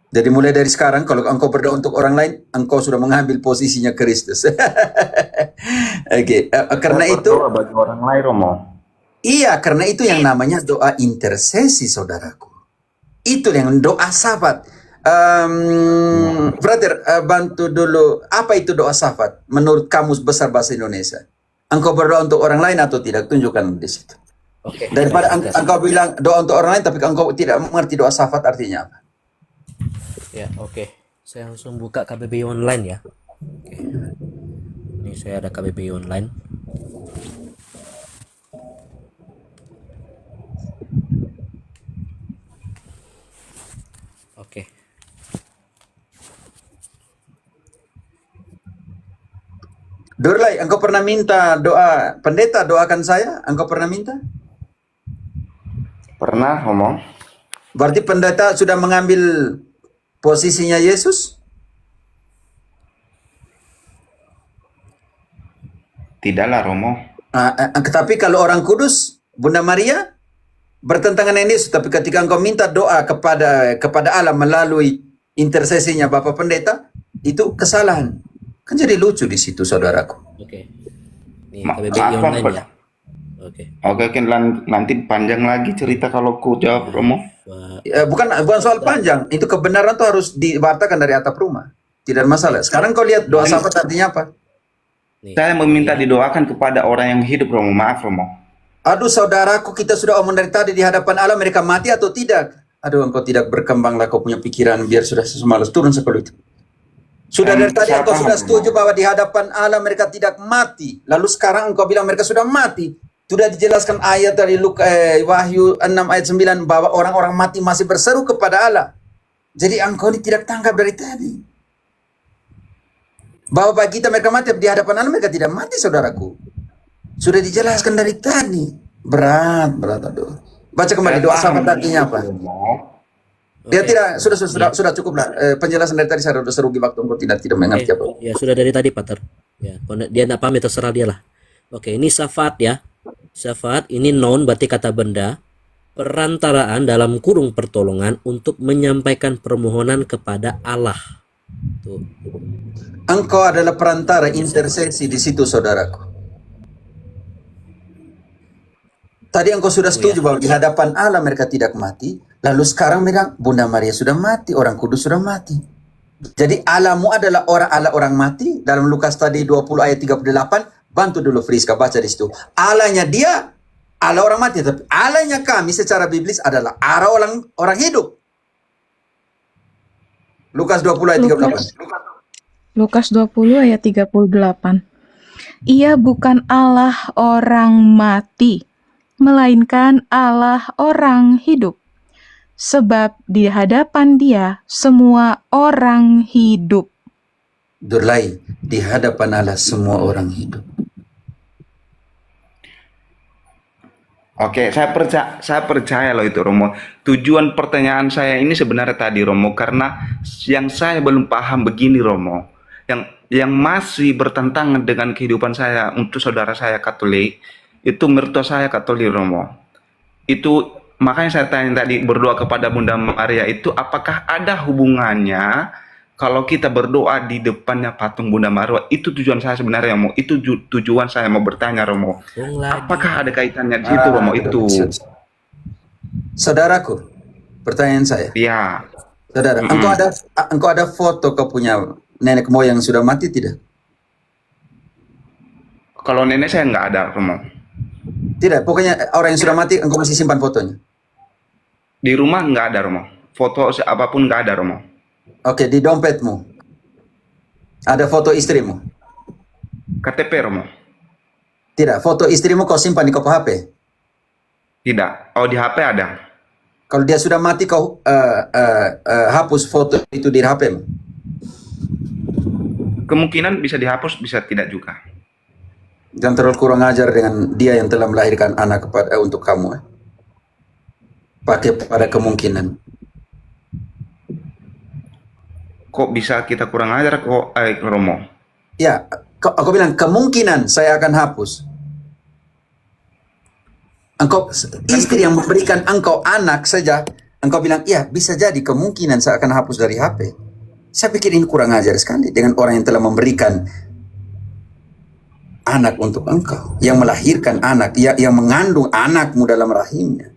Jadi mulai dari sekarang, kalau engkau berdoa untuk orang lain, engkau sudah mengambil posisinya Kristus. Oke, karena itu, Berdoa bagi orang lain, Romo. iya, karena itu yang namanya doa intercesi, saudaraku. Itu yang doa syafaat. Brother, bantu dulu. Apa itu doa syafaat menurut Kamus Besar Bahasa Indonesia? Engkau berdoa untuk orang lain atau tidak? Tunjukkan di situ. Oke. Daripada engkau bilang doa untuk orang lain, tapi engkau tidak mengerti doa syafaat artinya apa? Ya, oke. Saya langsung buka KBBI online ya. Oke. Ini saya ada KBBI online. Oke. Durlai, engkau pernah minta doa, pendeta doakan saya? Engkau pernah minta? Pernah, Romo? Berarti pendeta sudah mengambil posisinya Yesus? Tidaklah, Romo. Tapi kalau orang kudus, Bunda Maria, bertentangan dengan Yesus. Tapi ketika engkau minta doa kepada Allah melalui intersesinya Bapak Pendeta, itu kesalahan. Kan jadi lucu di situ, saudaraku. Oke. Ini Maaf, KBBI online Pak. ya. Oke. Oke, nanti panjang lagi cerita kalau ku jawab, Romo. Wah, Bukan soal panjang, itu kebenaran tuh harus diwartakan dari atap rumah. Tidak masalah. Sekarang kau lihat doa syafaat artinya apa? nih. Saya meminta didoakan kepada orang yang hidup, Romo. Maaf, Romo. Aduh saudaraku, kita sudah omong dari tadi di hadapan Allah, mereka mati atau tidak? Aduh, engkau tidak berkembanglah kau punya pikiran, biar sudah semalas turun seperti itu. Sudah dari tadi Saya engkau paham, sudah setuju Romo. bahwa di hadapan Allah mereka tidak mati. Lalu sekarang engkau bilang mereka sudah mati. Sudah dijelaskan ayat dari Wahyu 6 ayat 9 bahwa orang-orang mati masih berseru kepada Allah. Jadi engkau ini tidak tangkap dari tadi. Bahwa bagi kita mereka mati, di hadapan Allah mereka tidak mati, saudaraku. Sudah dijelaskan dari tadi. Berat, aduh. Baca kembali doa Saya paham, sahabat artinya apa? Romo. Ya Oke. tidak, Ya. sudah cukup lah. Penjelasan dari tadi saya sudah serugi waktu engkau tidak mengerti apa. Ya sudah dari tadi Pater. Ya, kalau dia tidak paham ya terserah dia lah. Oke, ini syafaat ya. Syafaat ini noun berarti kata benda. Perantaraan dalam kurung pertolongan untuk menyampaikan permohonan kepada Allah. Tuh. Engkau adalah perantara interseksi di situ, saudaraku. Tadi engkau sudah setuju bahwa di hadapan Allah mereka tidak mati, lalu sekarang bilang Bunda Maria sudah mati, orang kudus sudah mati. Jadi Allahmu adalah orang mati. Dalam Lukas tadi 20 ayat 38, bantu dulu Friska baca di situ. Allahnya dia Allah orang mati, tapi Allahnya kami secara biblis adalah Allah orang hidup. Lukas 20 ayat 38. Lukas 20 ayat 38. Ia bukan Allah orang mati, melainkan Allah orang hidup. Sebab di hadapan Dia semua orang hidup. Durlai, di hadapan Allah semua orang hidup. Oke, saya percaya loh itu, Romo. Tujuan pertanyaan saya ini sebenarnya tadi, Romo, karena yang saya belum paham begini, Romo. Yang masih bertentangan dengan kehidupan saya untuk saudara saya Katolik, itu mertua saya Katolik, Romo. Itu makanya saya tanya tadi, berdoa kepada Bunda Maria itu apakah ada hubungannya kalau kita berdoa di depannya patung Bunda Maria? Itu tujuan saya sebenarnya, Romo. Itu tujuan saya mau bertanya, Romo. Apakah ada kaitannya di situ, Romo? Itu. Saudaraku, pertanyaan saya. Ya. Saudara, engkau ada foto kau punya nenek moyang sudah mati tidak? Kalau nenek saya nggak ada, Romo. Tidak, pokoknya orang yang sudah mati engkau masih simpan fotonya. Di rumah nggak ada, Romo. Foto apapun nggak ada, Romo. Oke, di dompetmu ada foto istrimu? KTP, Romo. Tidak, foto istrimu kau simpan di kau HP? Tidak. Oh, di HP ada. Kalau dia sudah mati kau hapus foto itu di HP-mu? Kemungkinan bisa dihapus, bisa tidak juga. Jangan terlalu kurang ajar dengan dia yang telah melahirkan anak untuk kamu. Pakai pada kemungkinan. Kok bisa kita kurang ajar kok, Romo? Ya, aku bilang kemungkinan saya akan hapus. Engkau istri yang memberikan engkau anak saja, engkau bilang, iya bisa jadi kemungkinan saya akan hapus dari HP. Saya pikir ini kurang ajar sekali dengan orang yang telah memberikan anak untuk engkau, yang melahirkan anak, yang mengandung anakmu dalam rahimnya.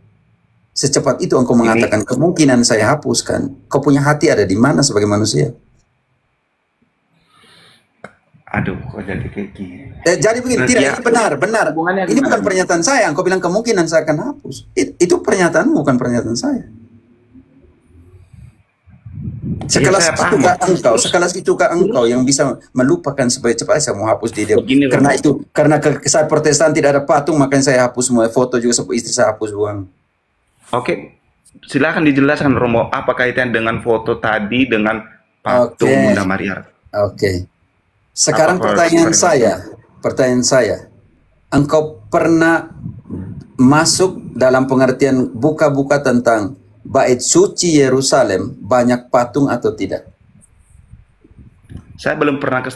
Secepat itu engkau mengatakan kemungkinan saya hapuskan. Kau punya hati ada di mana sebagai manusia? Aduh, kok jadi kayak gini? Jadi begini, tidak, ini benar. Hubungannya Ini gimana? bukan pernyataan saya. Engkau bilang kemungkinan saya akan hapus. Itu pernyataanmu, bukan pernyataan saya. Saya paham. Sekelas itukah engkau yang bisa melupakan supaya cepat saya mau hapus di dia. Begini, Karena saya Protestan tidak ada patung, makanya saya hapus semua foto juga sampai istri saya hapus uang. Oke, silakan dijelaskan, Romo, apa kaitannya dengan foto tadi dengan patung Oke. Bunda Maria? Oke. Sekarang Apa pertanyaan saya, engkau pernah masuk dalam pengertian buka-buka tentang bait suci Yerusalem banyak patung atau tidak? Saya belum pernah ke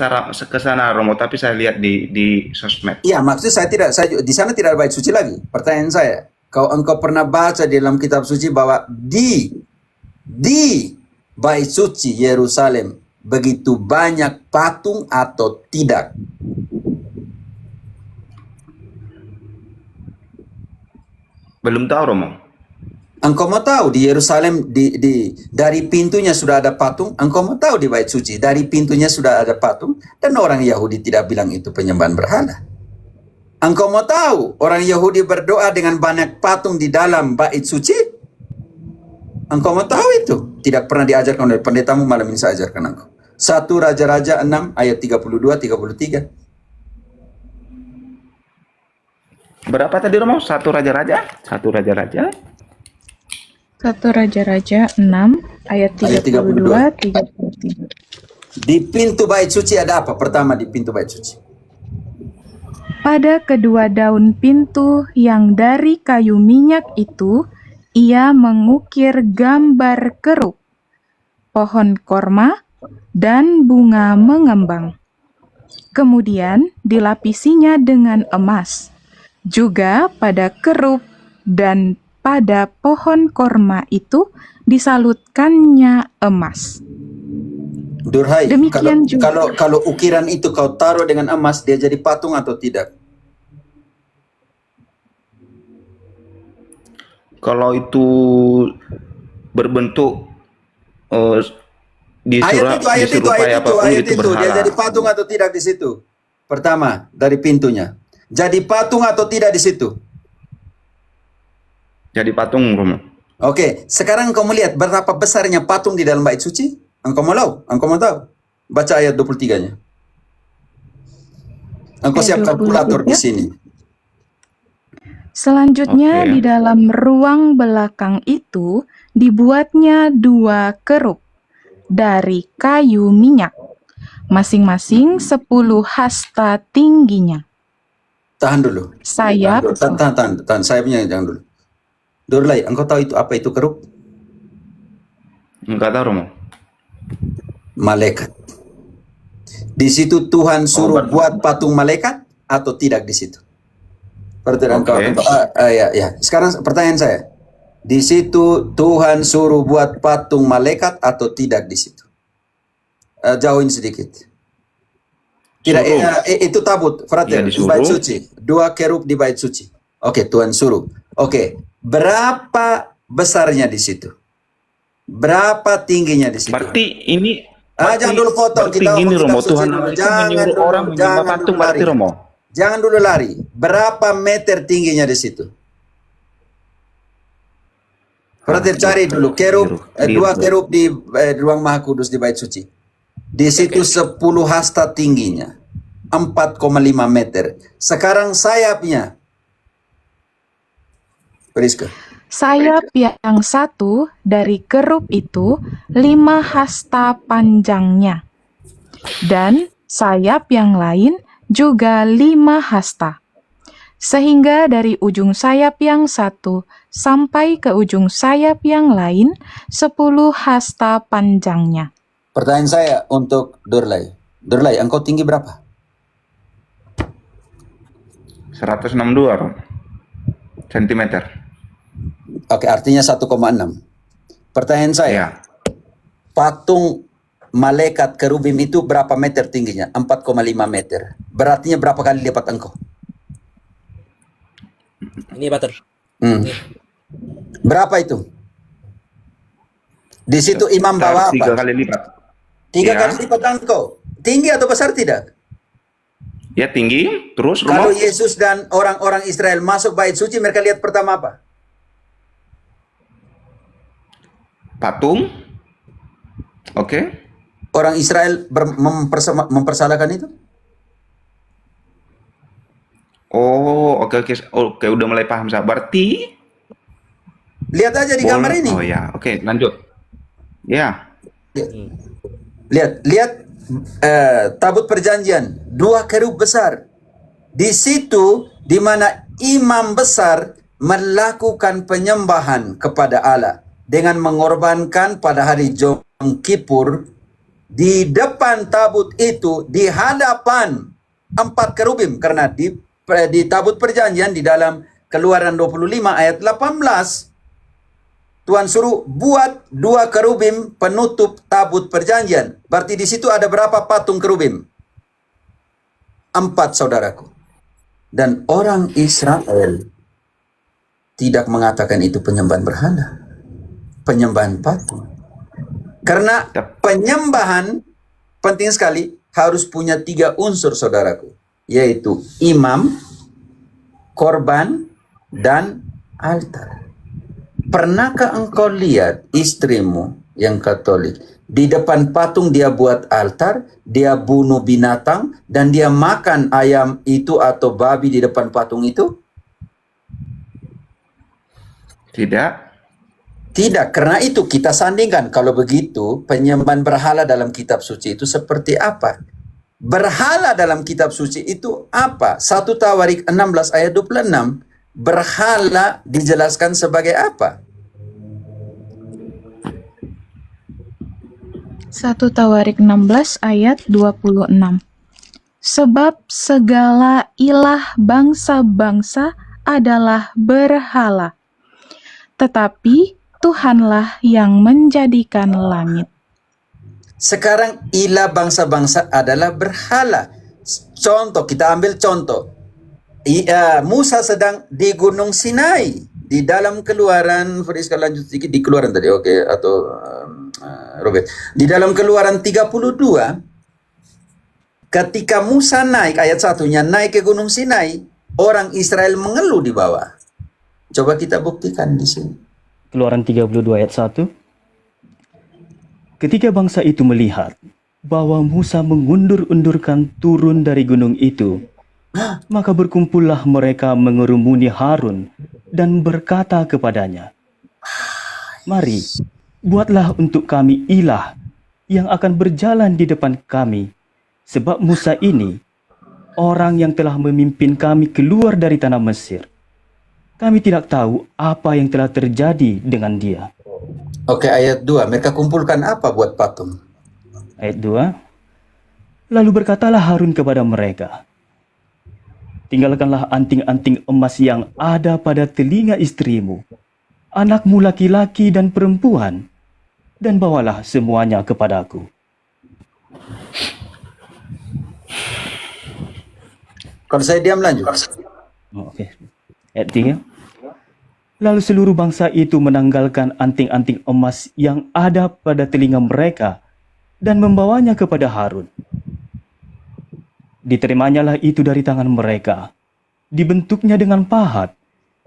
sana, Romo, tapi saya lihat di sosmed. Iya, maksud saya di sana tidak ada bait suci lagi. Pertanyaan saya, engkau pernah baca di dalam kitab suci bahwa di bait suci Yerusalem begitu banyak patung atau tidak? Belum tahu, Romo. Engkau mau tahu di Yerusalem dari pintunya sudah ada patung? Engkau mau tahu di bait suci dari pintunya sudah ada patung? Dan orang Yahudi tidak bilang itu penyembahan berhala. Engkau mau tahu orang Yahudi berdoa dengan banyak patung di dalam bait suci? Engkau mau tahu itu? Tidak pernah diajarkan oleh pendetamu, malam ini saya ajarkan engkau. 1 Raja-Raja 6 ayat 32-33. Berapa tadi Romo? Satu Raja-Raja? Satu Raja-Raja? 1 Raja-Raja 6 ayat Ayat 32 33. Di pintu bait suci ada apa? Pertama di pintu bait suci. Pada kedua daun pintu yang dari kayu minyak itu, ia mengukir gambar keruk, pohon korma, dan bunga mengembang. Kemudian dilapisinya dengan emas. Juga pada keruk dan pada pohon korma itu disalutkannya emas. Durhai, Demikian juga. kalau ukiran itu kau taruh dengan emas, dia jadi patung atau tidak? Kalau itu berbentuk diserupai apapun ayat itu itu, dia berhala. jadi patung atau tidak di situ? Pertama, dari pintunya. Jadi patung atau tidak di situ? Jadi patung Romo. Oke, sekarang engkau melihat berapa besarnya patung di dalam bait suci? Engkau mau tahu? Engkau mau tahu? Baca ayat 23-nya. Engkau Ayat siap kalkulator di 23. sini. Selanjutnya Oke. di dalam ruang belakang itu dibuatnya 2 kerub dari kayu minyak, masing-masing 10 hasta tingginya. Tahan dulu. Sayap, Tahan. Saya punya jangan dulu. Dorlai, engkau tahu itu apa itu keruk? Enggak tahu Romo. Malaikat. Di situ Tuhan suruh buat patung malaikat atau tidak di situ? Pertanyaan Oke. ya. Sekarang pertanyaan saya. Di situ Tuhan suruh buat patung malaikat atau tidak di situ? Jauhin sedikit. Tidak, Suruh. itu tabut, frater, Ya, di disuruh. bait suci. 2 kerub di bait suci. Oke, Tuhan suruh. Oke, berapa besarnya di situ? Berapa tingginya di situ? Berarti ini Jangan dulu potong, berarti kita gini ngomong Romo, kitab suci Tuhan dulu. Allah itu Jangan menyuruh dulu, orang menyembah jangan patung dulu berarti lari. Romo. Jangan dulu lari. Berapa meter tingginya di situ? Frater, cari dulu kerub, Keliru. 2 kerub di ruang Maha Kudus di bait suci. Di situ 10 hasta tingginya, 4,5 meter. Sekarang sayapnya, Priska. sayap yang satu dari kerub itu 5 hasta panjangnya, dan sayap yang lain juga 5 hasta. Sehingga dari ujung sayap yang satu sampai ke ujung sayap yang lain 10 hasta panjangnya. Pertanyaan saya untuk Dorlai. Dorlai, engkau tinggi berapa? 162 Romo. Sentimeter. Oke, artinya 1,6. Pertanyaan saya, Ya. patung malaikat kerubim itu berapa meter tingginya? 4,5 meter. Berarti berapa kali lipat engkau? Ini Pater. Berapa itu? Di situ imam bawa apa? 3 kali lipat. 3 Ya. kali lipat engkau. Tinggi atau besar tidak? Ya tinggi, terus Kalau Romo. Yesus dan orang-orang Israel masuk bait suci, mereka lihat pertama apa? Patung. Oke. Orang Israel mempersalahkan itu? Oh, oke, udah mulai paham saya. Berarti Lihat aja di gambar ini. Oh ya, oke, lanjut. Ya. Lihat tabut perjanjian, 2 kerub besar. Di situ di mana imam besar melakukan penyembahan kepada Allah dengan mengorbankan pada hari Jom Kippur di depan tabut itu di hadapan 4 kerubim, karena di tabut perjanjian di dalam Keluaran 25 ayat 18 Tuhan suruh buat 2 kerubim penutup tabut perjanjian. Berarti di situ ada berapa patung kerubim? 4, saudaraku. Dan orang Israel tidak mengatakan itu penyembahan berhala, penyembahan patung. Karena penyembahan penting sekali, harus punya 3 unsur, saudaraku, yaitu imam, korban, dan altar. Pernahkah engkau lihat istrimu yang Katolik di depan patung dia buat altar, dia bunuh binatang, dan dia makan ayam itu atau babi di depan patung itu? Tidak. Tidak, karena itu kita sandingkan. Kalau begitu, penyembahan berhala dalam kitab suci itu seperti apa? Berhala dalam kitab suci itu apa? 1 Tawarik 16 ayat 26. Berhala dijelaskan sebagai apa? 1 Tawarik 16 ayat 26. Sebab segala ilah bangsa-bangsa adalah berhala, tetapi Tuhanlah yang menjadikan langit. Sekarang ilah bangsa-bangsa adalah berhala. Contoh, kita ambil contoh. Musa sedang di Gunung Sinai. Di dalam Keluaran, Friska lanjut sedikit di Keluaran tadi, oke, atau Robert. Di dalam Keluaran 32, ketika Musa naik, ayat 1-nya, naik ke Gunung Sinai, orang Israel mengeluh di bawah. Coba kita buktikan di sini. Keluaran 32 ayat 1. Ketika bangsa itu melihat bahwa Musa mengundur-undurkan turun dari gunung itu, maka berkumpullah mereka mengerumuni Harun dan berkata kepadanya, "Mari, buatlah untuk kami ilah yang akan berjalan di depan kami, sebab Musa ini orang yang telah memimpin kami keluar dari tanah Mesir. Kami tidak tahu apa yang telah terjadi dengan dia." Oke, ayat 2. Mereka kumpulkan apa buat patung? Ayat 2. Lalu berkatalah Harun kepada mereka, "Tinggalkanlah anting-anting emas yang ada pada telinga istrimu, anakmu laki-laki dan perempuan, dan bawalah semuanya kepadaku." Kalau saya diam lanjut. Oke. Ayat 3. Lalu seluruh bangsa itu menanggalkan anting-anting emas yang ada pada telinga mereka dan membawanya kepada Harun. Diterimanya itu dari tangan mereka, dibentuknya dengan pahat,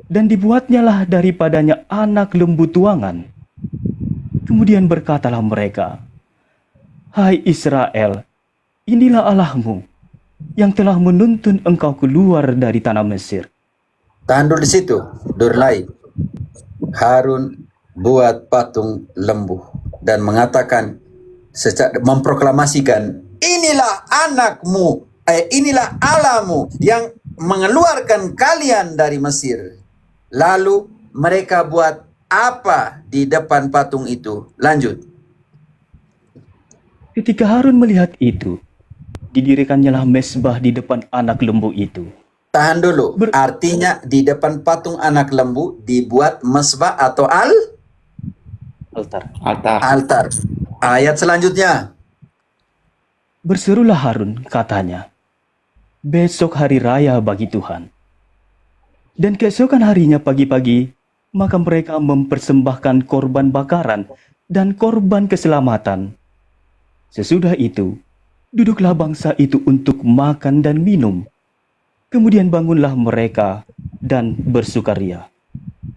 dan dibuatnyalah daripadanya anak lembu tuangan. Kemudian berkatalah mereka, "Hai Israel, inilah Allahmu yang telah menuntun engkau keluar dari tanah Mesir." Tahan dulu di situ. Durlai. Harun buat patung lembu dan mengatakan, memproklamasikan, inilah anakmu, inilah Allahmu yang mengeluarkan kalian dari Mesir. Lalu mereka buat apa di depan patung itu? Lanjut. Ketika Harun melihat itu, didirikannya mezbah di depan anak lembu itu. Tahan dulu. Artinya di depan patung anak lembu dibuat mezbah atau Altar. altar. Ayat selanjutnya. Berserulah Harun, katanya, "Besok hari raya bagi Tuhan." Dan keesokan harinya pagi-pagi, maka mereka mempersembahkan korban bakaran dan korban keselamatan. Sesudah itu, duduklah bangsa itu untuk makan dan minum. Kemudian bangunlah mereka dan bersukaria.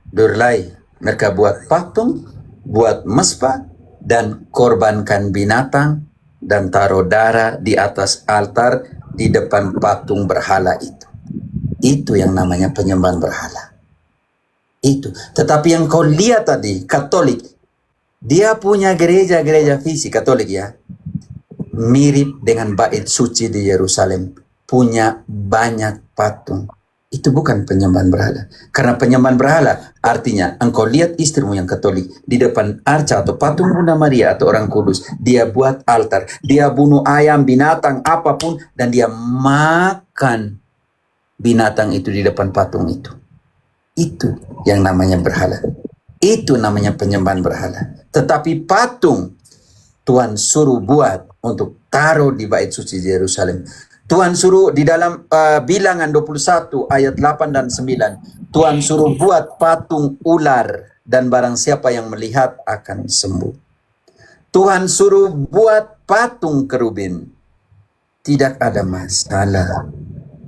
Durlai, mereka buat patung, buat mezbah, dan korbankan binatang, dan taruh darah di atas altar di depan patung berhala itu. Itu yang namanya penyembahan berhala. Itu. Tetapi yang kau lihat tadi, Katolik, dia punya gereja-gereja fisik Katolik ya, mirip dengan bait suci di Yerusalem, punya banyak patung. Itu bukan penyembahan berhala. Karena penyembahan berhala artinya engkau lihat istrimu yang Katolik di depan arca atau patung Bunda Maria atau Orang Kudus, dia buat altar, dia bunuh ayam, binatang, apapun, dan dia makan binatang itu di depan patung itu. Itu yang namanya berhala. Itu namanya penyembahan berhala. Tetapi patung Tuhan suruh buat untuk taruh di bait suci di Yerusalem. Tuhan suruh di dalam Bilangan 21 ayat 8 dan 9. Tuhan suruh buat patung ular dan barang siapa yang melihat akan sembuh. Tuhan suruh buat patung kerubin. Tidak ada masalah.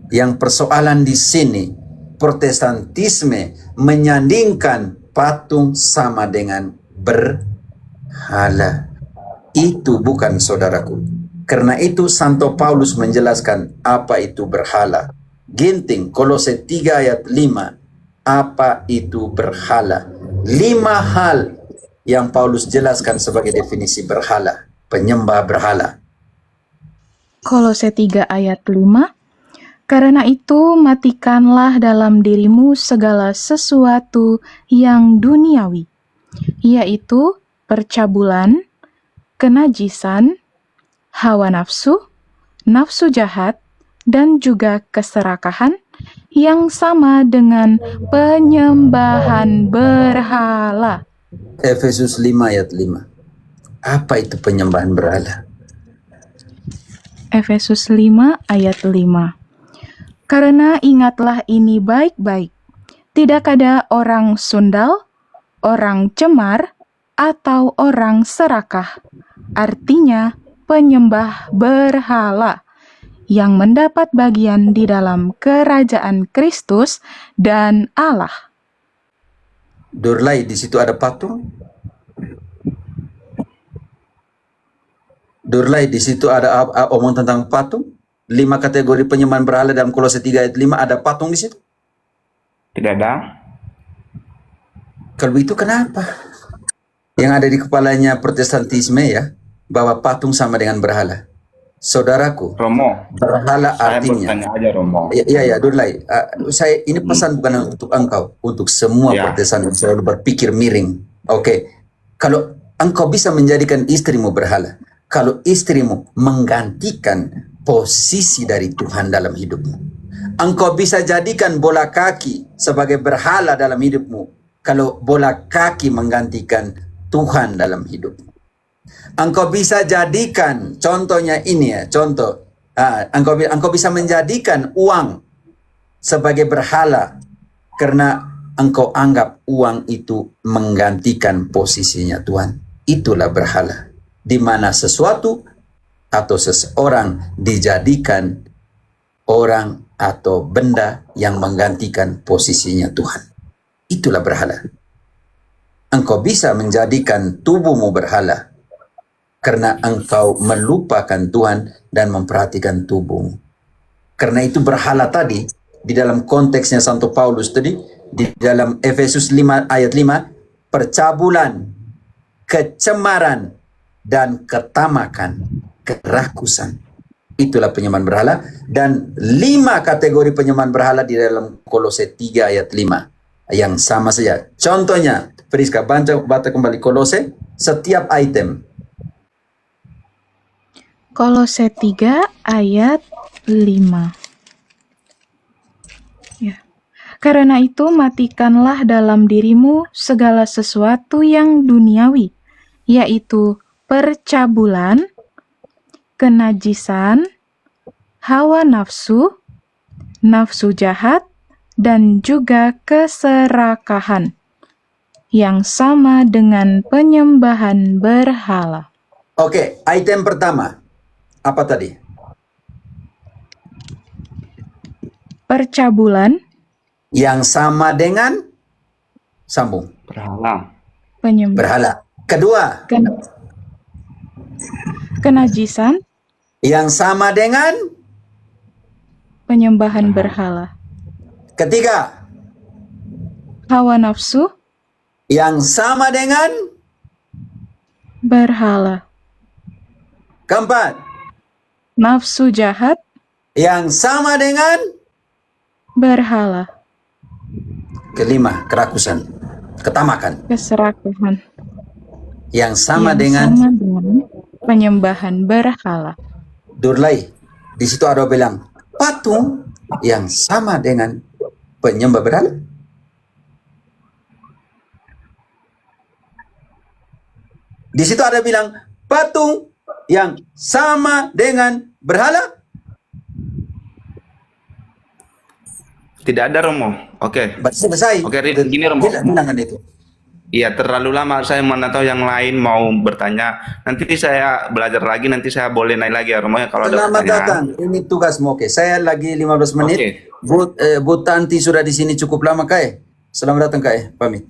Yang persoalan di sini, Protestantisme menyandingkan patung sama dengan berhala. Itu bukan, saudaraku. Karena itu Santo Paulus menjelaskan apa itu berhala. Ginting, Kolose 3 ayat 5. Apa itu berhala? 5 hal yang Paulus jelaskan sebagai definisi berhala, penyembah berhala. Kolose 3 ayat 5. Karena itu matikanlah dalam dirimu segala sesuatu yang duniawi, yaitu percabulan, kenajisan, hawa nafsu, nafsu jahat, dan juga keserakahan yang sama dengan penyembahan berhala. Efesus 5 ayat 5. Apa itu penyembahan berhala? Efesus 5 ayat 5. Karena ingatlah ini baik-baik, tidak ada orang sundal, orang cemar, atau orang serakah, artinya penyembah berhala, yang mendapat bagian di dalam kerajaan Kristus dan Allah. Durlai, di situ ada patung? Durlai, di situ ada omong tentang patung? 5 kategori penyembahan berhala dalam Kolose 3 ayat 5, ada patung di situ? Tidak ada. Kalau itu kenapa? Yang ada di kepalanya Protestantisme ya, bahwa patung sama dengan berhala. Saudaraku, Romo, berhala saya artinya. bertanya aja Romo. Ya, Durlai. Saya ini pesan bukan untuk engkau, untuk semua Ya. Protestan yang selalu berpikir miring. Oke, kalau engkau bisa menjadikan istrimu berhala, kalau istrimu menggantikan posisi dari Tuhan dalam hidupmu, engkau bisa jadikan bola kaki sebagai berhala dalam hidupmu, kalau bola kaki menggantikan Tuhan dalam hidupmu. Engkau bisa jadikan, contohnya ini ya, contoh, engkau bisa menjadikan uang sebagai berhala karena engkau anggap uang itu menggantikan posisinya Tuhan. Itulah berhala, di mana sesuatu atau seseorang dijadikan orang atau benda yang menggantikan posisinya Tuhan. Itulah berhala. Engkau bisa menjadikan tubuhmu berhala karena engkau melupakan Tuhan dan memperhatikan tubuhmu. Karena itu berhala tadi, di dalam konteksnya Santo Paulus tadi, di dalam Efesus 5 ayat 5, percabulan, kecemaran, dan ketamakan, kerakusan. Itulah penyembahan berhala. Dan 5 kategori penyembahan berhala di dalam Kolose 3 ayat 5. Yang sama saja. Contohnya, Friska, baca kembali Kolose, setiap item. Kolose 3 ayat 5. Ya. Karena itu matikanlah dalam dirimu segala sesuatu yang duniawi, yaitu percabulan, kenajisan, hawa nafsu, nafsu jahat, dan juga keserakahan, yang sama dengan penyembahan berhala. Oke, item pertama. Apa tadi? Percabulan, Yang sama dengan, sambung, Berhala. penyembah, berhala. Kedua, kenajisan, yang sama dengan, penyembahan berhala. ketiga, Hawa nafsu, yang sama dengan, berhala. keempat, Nafsu jahat, yang sama dengan, berhala. kelima, kerakusan, ketamakan, Keserakahan, yang sama yang dengan, sama dengan penyembahan berhala. Durlai. Di situ ada bilang patung yang sama dengan penyembah berhala. Di situ ada bilang patung yang sama dengan berhala. Tidak ada Romo. Oke. Selesai. Oke, gini, Romo. Bilangan itu. Iya, terlalu lama saya mana tahu yang lain mau bertanya. Nanti saya belajar lagi, nanti saya boleh naik lagi ya Romo ya kalau ada Selamat pertanyaan. datang. Ini tugasmu. Oke, saya lagi 15 menit. Oke. Bu Tanti sudah di sini cukup lama, Kak. Selamat datang, Kak. Pamit.